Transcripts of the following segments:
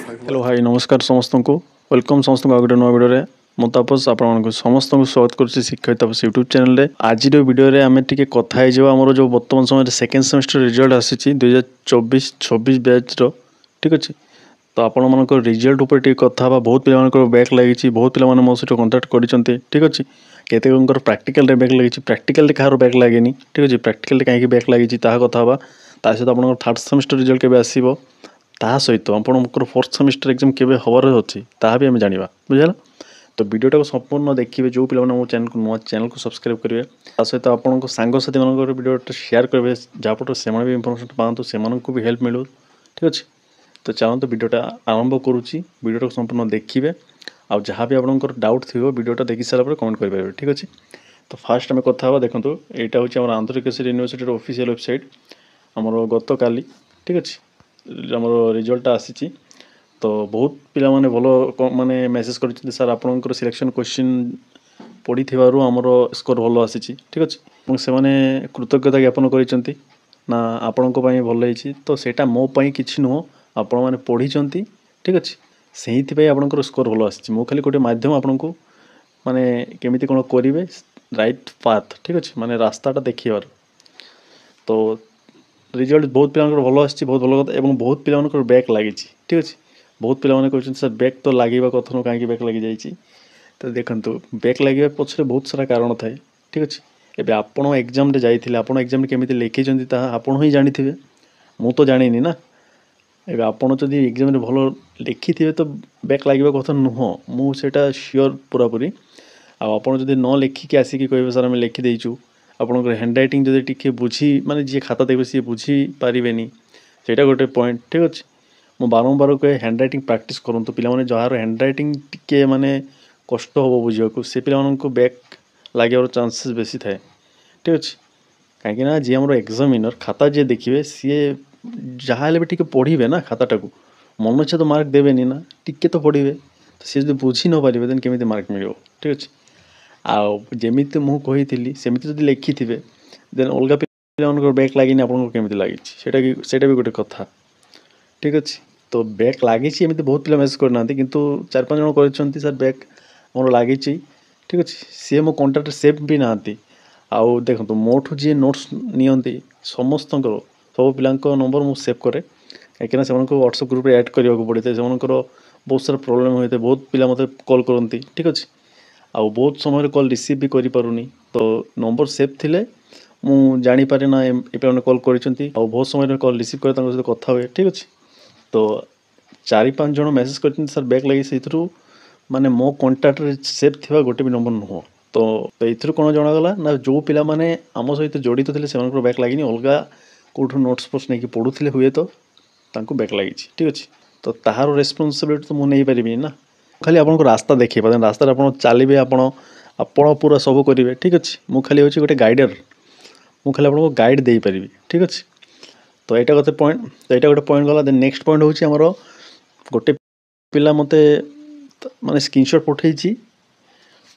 Hello hi नमस्कार समस्त को वेलकम समस्त को गोटे नुआ भिडियो मु तापस आपण समस्त को स्वागत करुच्ची शिक्षा तापस यूट्यूब चैनल रे आज भिडियो रे आमे टिके कथा है आमर जो वर्तमान समय सेकेंड सेमेस्टर रिजल्ट आसी 2024-26 बैच रो ठीक अच्छे तो आपण मान रिजल्ट उपर टिके कथा बहुत पिला बैक लगी बहुत पिला मो सहित कंटाक्ट कर ठीक अच्छे केते प्रैक्टिकल रे बैक लगी प्रैक्टिकल रे कहार बैक लगे ठीक अच्छे प्रैक्टिकल रे कहीं बैक लगी कथा सहित आप थर्ड सेमेस्टर रिजल्ट केबे आसीबो ता सहित आपंकर फोर्थ सेमेस्टर एग्जाम केबे हबार अच्छी ता भी आम जाना बुझेगा तो वीडियोटा को संपूर्ण देखिए जो पिला मो चैनल को सब्सक्राइब करेंगे ता सहित आपण सांगसाथी मान वीडियोटा शेयर करेंगे जहाँपटे से भी इनफर्मेशन पाँच से भी हेल्प मिलू ठीक अच्छे तो चलते वीडियोटा आरंभ करुच्ची वीडियोटा को संपूर्ण देखिए आ जहाँ भी आपंकर डाउट थी वीडियोटा देखी सारापर कमेंट करेंगे ठीक अच्छे तो फास्ट आम कथा देखो यहाँ हूँ आंध्रकेशरी यूनिवर्सिटी ऑफिशियल वेबसाइट आमर गत काली ठीक अच्छे आमर रिजल्ट आसी तो बहुत पिला माने भलो माने मेसेज कर सर आपनकर सिलेक्शन क्वेश्चन पढ़ी थिबारु हमर स्कोर भलो आसी ठीक अच्छे से माने कृतज्ञता ज्ञापन करिसेंती ना आपनको पई भलो हेछि तो सेटा मो पई किछि नुह आपण माने पढ़ी ठीक अच्छे सेहिथि पई आपनकर स्कोर भलो आसी मो खाली गोटे माध्यम आपनको माने केमिति कोन करिवे राइट पाथ ठीक अच्छे माने रास्ताटा देखिबार तो रिजल्ट बहुत पिला भल आसी बहुत भल कथा एवं बहुत पिला बैक लगी ठीक अच्छे बहुत पिला कहते सर बैक तो लगे कथा नु कहीं बैक लगी जाइए तो देखो बैक लगे पछरे बहुत सारा कारण थाए ठीक अच्छे एबे आपण एग्जाम रे जाइथिले आपण एग्जाम रे केमिति लिखिचंती ता आपण ही जानिथिबे मु तो जानिनी ना एबे आपण जदि एग्जाम रे भल लिखिथिबे तो बैक लगे कथा नुह मु सेटा श्योर पूरा पूरी आपण जदि न लिखिकी आसिकी कहबे सर आम लिखि देइचु आपंकर हैंड रईटिंग जब टी बुझी माने जी खाता देखे सी बुझी पारे सेटा गोटे पॉइंट ठीक अच्छे मु बारंबार कहे हैंड रईटिंग प्रैक्टिस करूँ पे जार हैंड रईटिंग टी माने कष्ट हम बुझा से पे बैक लगे चांसेस बेसी थाए ठीक अच्छे कहीं जी आम एग्जामिनर खाता जी देखिए सी जहाँ भी टी पढ़े ना खाताटा को मन इच्छा तो मार्क देवेनि ना टी तो पढ़े तो सी जो बुझी न पारे देन केमी मार्क मिल ठीक अच्छे आमी मुझी सेमती जब लिखि थे देन अलग पे बैक लगे आपको केमी लगी सेटा भी गोटे कथा ठीक अच्छे तो बैक लगी बहुत पिला मेसेज करना किंतु 4-5 जन कर सर बैक मोर लगी ठीक अच्छे सी मो कंटाक्ट सेव भी ना आउ देखो मोठू जी नोट्स नियंती समस्त सब पिला नंबर मुझे सेव करे कहीं से व्हाट्सएप ग्रुप ऐड करने को पड़ता है से बहुत सारा प्रोब्लेम होता है बहुत पिला मत कॉल करती ठीक अच्छे आउ बहुत समय कॉल रिसीव भी करि पारुनी तो नंबर सेव थिले मु जानी पारे ना ए कॉल करिसेंती आ बहुत समय कॉल रिसीव करे तांको सहित कथा हुए ठीक अच्छे तो 4-5 जन मेसेज करते सर बैक लगी से माने मो कांटेक्ट रे सेव थिबा गोटे भी नंबर नुह तो एथुर कोन जणागला ना जो पिला माने आम सहित जड़ित थिले सेमानकर बैक लागिनी अलगा कोठो नोट्स पोस्ट नहीं पढ़ुथिले हुए तो तांको बैक लगी ठीक अच्छे तो ताहार रेस्पॉन्सिबिलिटी तो मु नहीं पारिबी ना खाली आपको रास्ता देखिए रास्ता आप चलिए आपण पूरा सब करेंगे ठीक अच्छे मु खाली हूँ गोटे गाइडर मु खाली आपको गाइड दे पारि ठीक अच्छे तो यहाँ गोटे पॉइंट तो यहाँ गोटे पॉइंट गला देन नेक्स्ट पॉइंट हूँ आमर गोटे पिला मते माने स्क्रीनशॉट पठेई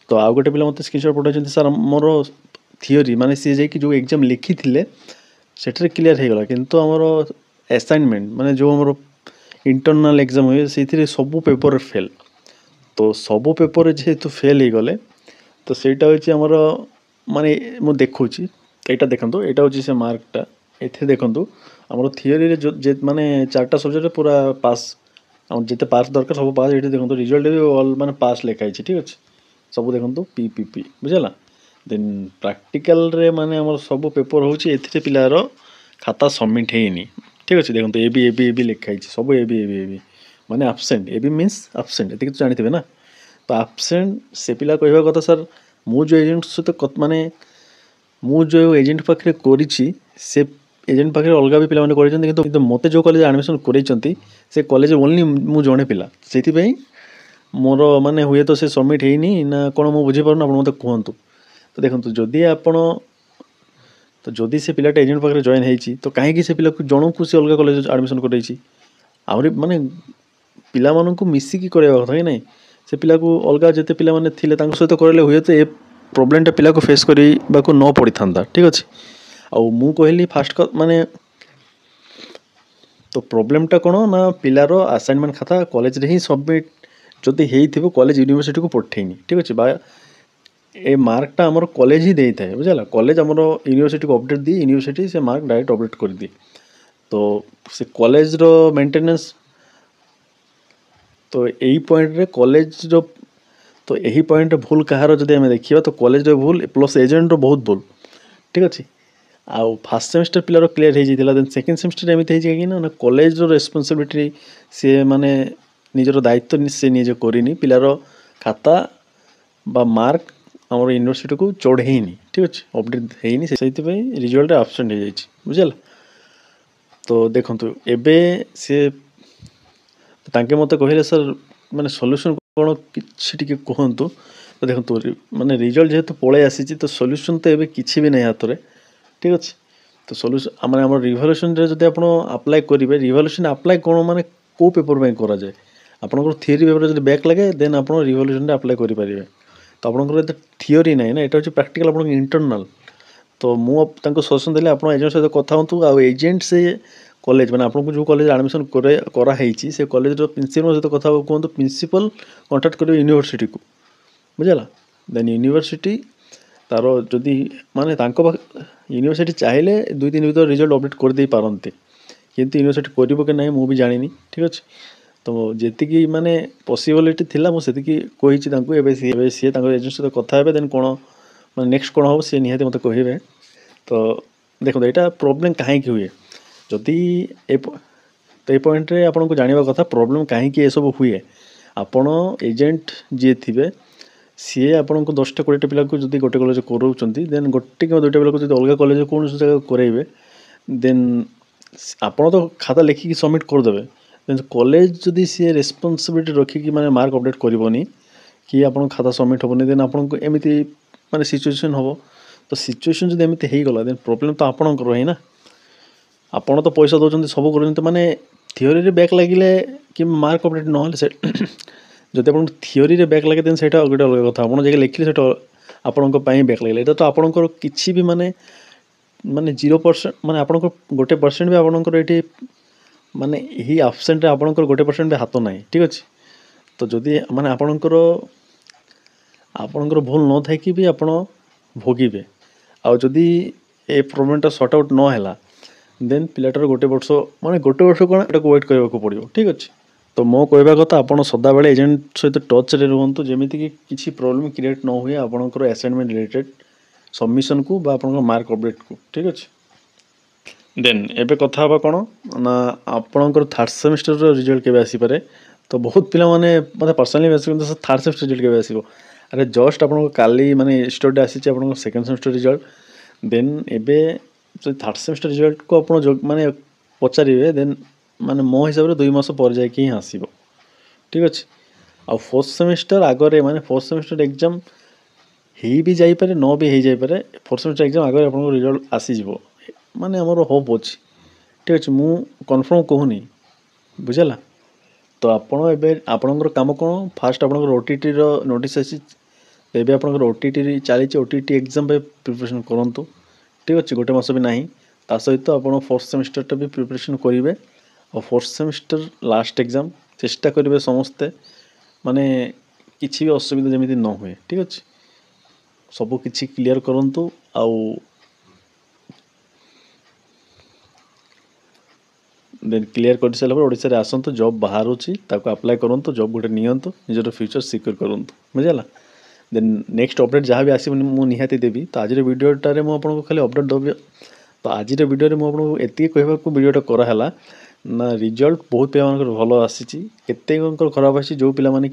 तो आउ गोटे पिला मते स्क्रीनशॉट पठे सर मोर थियोरी माने सी जाकि जो एग्जाम लिखी थे सेठरे क्लीयर हो गला किंतु आमर असाइनमेंट माने जो आमर इंटरनल एग्जाम हुए से सबू पेपर फेल तो सबू पेपर जेहेतु फेल हो गले तो सहीटा हूँ आमर माने मु देखुची यहाँ देखो यहाँ हूँ से मार्कटा ये देखो आम थियोरी जो माने 4टा सब्जेक्ट पूरा पास जिते पास दरकार सब पास ये देखो रिजल्ट भी ऑल माने पास लिखाई ठीक अच्छे सब देखो पी बुझेगा देन प्रैक्टिकल रे माने आम सब पेपर हूँ ए पिलार खाता सबमिट होनी ठीक अच्छे देखो ए बी लिखाई सब ए माने आबसेंट ए बी मीन्स आबसेंट ये तो जानते ना तो आबसेंट से पिला कहवा कथा सर मु जो एजेंट सहित माने मु जो एजेंट पाखे करी से एजेंट पाखे अलग भी पिला किंतु मते जो कॉलेज एडमिशन करते से कॉलेज ओनली मु जड़े पिला से मोर माने हुए तो से सबमिट होनी ना कौन मुझे बुझीपार आप मत कहतु तो देखो जदि आपण तो जदि से पिलाटा एजेंट पाखे जॉइन होती तो कहीं से पिला जन को सी अलग कॉलेज एडमिशन कर आहरी माने पिला मानू मिसिकी करवा कथा कि नहीं से पिला को अलग जिते पिला माने थिले तांको सहित करले हुए तो ए प्रोब्लेमटा पिला को फेस करबा को न पड़ी था ठीक अच्छे आउ मु कहली फास्ट माने तो प्रोब्लेमटा कौन ना पिलार असाइनमेंट खाता कॉलेज रे ही सबमिट जदि हेइथिबो कॉलेज यूनिवर्सिटी को पठेइनी ठीक अछि बा ए मार्कटा हमर कॉलेज ही देई थाए बुझला कॉलेज हमर यूनिवर्सिटी को अपडेट दी यूनिवर्सिटी से मार्क डायरेक्ट अपडेट कर दी तो से कॉलेज रो मेंटेनेंस तो यही पॉइंट रे कॉलेज रो तो यही पॉइंट भूल कहार जदि आम देखा तो कॉलेज रो भूल प्लस एजेंट रो बहुत भूल ठीक अच्छे आउ फास्ट सेमेस्टर पिलार क्लीयर हो जाता देन सेकेंड सेमेस्टर एमती है ना कॉलेज रो रेस्पॉन्सिबिलिटी सी माने निजर दायित्व से निजे करनी पिलार खाता बा मार्क आम यूनिवर्सिटी को चढ़ेनी ठीक अच्छे अपडेट होनी से रिजल्ट आबसेंट हो जाए बुझल तो देखो एबे सी तांके मते कहले सर माने सॉल्यूशन कौन किछि टिके कहंतु तो देखो माने रिजल्ट जेहेतु पळे आसी तो सॉल्यूशन तो एबे किछि भी नहीं हाथ रे ठीक अच्छे तो सॉल्यूशन माने हमर रिवोल्यूशन रे जदि आपण अप्लाई करिवे रिवोल्यूशन अप्लाई कोन माने को पेपर में करा जाए आपनकर थ्योरी पेपर जदि बैक लगे देन आपण रिवोल्यूशन रे अप्लाई करि परिबे तो आपनकर एत थ्योरी नहीं ना एटा होची प्रैक्टिकल आपण इंटरनल तो मु तांको सजेशन देले आपण एजेंट सहित कथा होंतु आ एजेंट से कॉलेज मैंने आपको जो कॉलेज एडमिशन कराई से कॉलेज प्रिंसिपल सहित कथा कहतु प्रिंसिपल कांटेक्ट करेंगे यूनिवर्सिटी को बुझला देन यूनिवर्सिटी तार जदि माने यूनिवर्सिटी चाहिए 2-3 भर रिजल्ट अपडेट कर दे पारती किंतु यूनिवर्सिटी करिबो कि नहीं मु भी जानिनी ठीक अच्छे तो जेतिकी माने पॉसिबिलिटी थिला मु सेतिकी कहिछि तांको एबे सी तांको एजेंट सहित कथा हेबे देन कोन माने नेक्स्ट कोन हो से निहाती मते कहिबे तो देखो एटा प्रॉब्लम काहे की हुए जदि तो ये पॉइंट रे आपन को जानिबा कथा प्रॉब्लम काहे की ए सब हुए आपण एजेंट जे थिबे सी आपन को 10टा 20टा पिला को जदि गोटे कॉलेज करूचंती देन गोटे कि 2टा पिला को जदि अलग कॉलेज कोन जगह कराइबे देन आपन तो खाता लिखिकी सबमिट कर देबे देन कॉलेज जदि सी रेस्पॉन्सिबिलिटी रखी कि माने मार्क अपडेट करबोनी कि आपन खाता सबमिट होबोनी देन आपन को एमिति माने सिचुएशन होबो तो सिचुएशन जदि एमिति हेई गला देन प्रॉब्लम तो आपन को रही ना आपण तो पैसा दौरान सब कर माने थ्योरी बैक लगे कि मार्क अपडेट ना से जब आप थ्योरी बैक लगे देन से गोटे अलग कथा आप लिखिले आपण बैक लगे ये तो आपंकर किसी भी माने माने 0% माने आप गोटे परसेंट भी आपंकर ये माने यही आबसेंट आपंकर गोटे परसेंट भी हाथ ना ठीक अच्छे तो जदि माने आपंकर भूल न था कि भी आप भोगे आदि ए प्रॉब्लमटा सॉर्ट आउट न है देन पिलाटर गोटे वर्ष माने गोटे वर्ष कौन वेट करने पड़ो ठीक अच्छे तो मो कहवा कथा आप सदा बेले एजेंट सहित टच रे रुहतु जमीती कि किसी प्रॉब्लम क्रिएट न हुए आपंकर असाइनमेंट रिलेटेड सबमिशन को बा आपंकर मार्क अपडेट को ठीक अच्छे देन एबे कथा हवा कौन ना आपंकर थर्ड सेमेस्टर रिजल्ट केबे आसी पारे तो बहुत पिला माने मते personally message third semester result केबे आसीबो अरे जस्ट आपन काली माने स्टडी आसी आपन सेकंड सेमेस्टर रिजल्ट देन एबे थर्ड सेमेस्टर रिजल्ट को आप माने पचारे देन माने मो हिसाब से 2 मास पर जाए कि आसो ठीक अच्छे आ फोर्थ सेमेस्टर आगे माने फोर्थ सेमेस्टर एग्जाम हो भी जापे न भी हो जापे फोर्थ सेमेस्टर एग्जाम आगे आप रिजल्ट आसीज माने आमर होप अच्छे ठीक अच्छे मु कन्फर्म कहूनी बुझला तो आपड़ एवं आपणकर कम कौन फास्ट आपंकर ओटीटी नोटिस आसी एवं आपंकर ओटीटी चली ओटीटी एग्जाम प्रिपरेशन करूँ ठीक अच्छे गोटे मास भी ना ता सहित आप फोर्थ सेमेस्टर भी प्रिपरेशन करेंगे और फोर्थ सेमेस्टर लास्ट एग्जाम चेष्टा करेंगे समस्ते माने किसी भी असुविधा जमी न हुए ठीक अच्छे सब किसी क्लियर करूँ आउ देन क्लियर कर सारा ओडिशा आसतु जॉब बाहर अप्लाई करूँ जॉब गोटे नियंतु निजर फ्यूचर सिक्योर करूँ बुझला देन नेक्स्ट अपडेट जहाँ भी आस निहाती देवी तो आज वीडियोटारे मुझे खाली अपडेट देवी तो आज वीडियो मुझे एति कहवा वीडियोटा कराला ना रिजल्ट बहुत पिला भल आसी खराब आसी जो पिला माने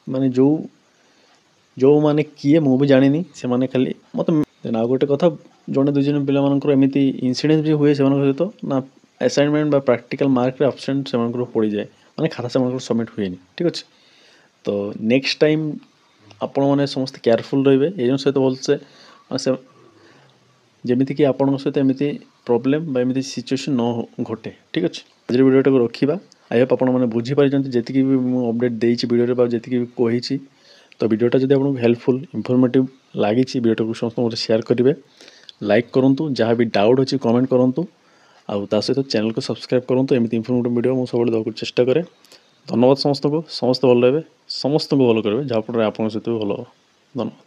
माने जो माने किए मु भी जानी से माने खाली मत देन आ गोटे कथा जड़े 2 जन पिला एमती इनसीडेंस भी हुए से सहित ना असाइनमेंट बा प्रैक्टिकल मार्क रे एब्सेंट से पड़ जाए माने खाता से सबमिट हुए ठीक अच्छे तो नेक्स्ट टाइम आपण मैंने समस्त केयरफुल रे एजेंट सहित भलसे जमीती कि आपण सहित एमती प्रॉब्लम एमती सिचुएशन न घटे ठीक अच्छे आज वीडियोटा को रखा आई होप आपण मैंने बुझीपार जी भी अपडेट देती वीडियो जी भी कही तो वीडियोटा जब आपको हेल्पफुल इनफॉर्मेटिव लगी वीडियोटा को समस्त शेयर करेंगे लाइक करूँ जहाँ भी डाउट अच्छी कमेंट करूँ ଆଉ ତା ସହିତ ଚ୍ୟାନେଲକୁ ସବସ୍କ୍ରାଇବ୍ କରନ୍ତୁ। ଏମିତି ଇନଫର୍ମେଟିଭ୍ ଭିଡ଼ିଓ ମୁଁ ସବୁବେଳେ ଦେବାକୁ ଚେଷ୍ଟା କରେ। ଧନ୍ୟବାଦ ସମସ୍ତଙ୍କୁ। ସମସ୍ତେ ଭଲ ରହିବେ, ସମସ୍ତଙ୍କୁ ଭଲ କରିବେ, ଯାହାଫଳରେ ଆପଣଙ୍କ ସହିତ ବି ଭଲ ହେବ। ଧନ୍ୟବାଦ।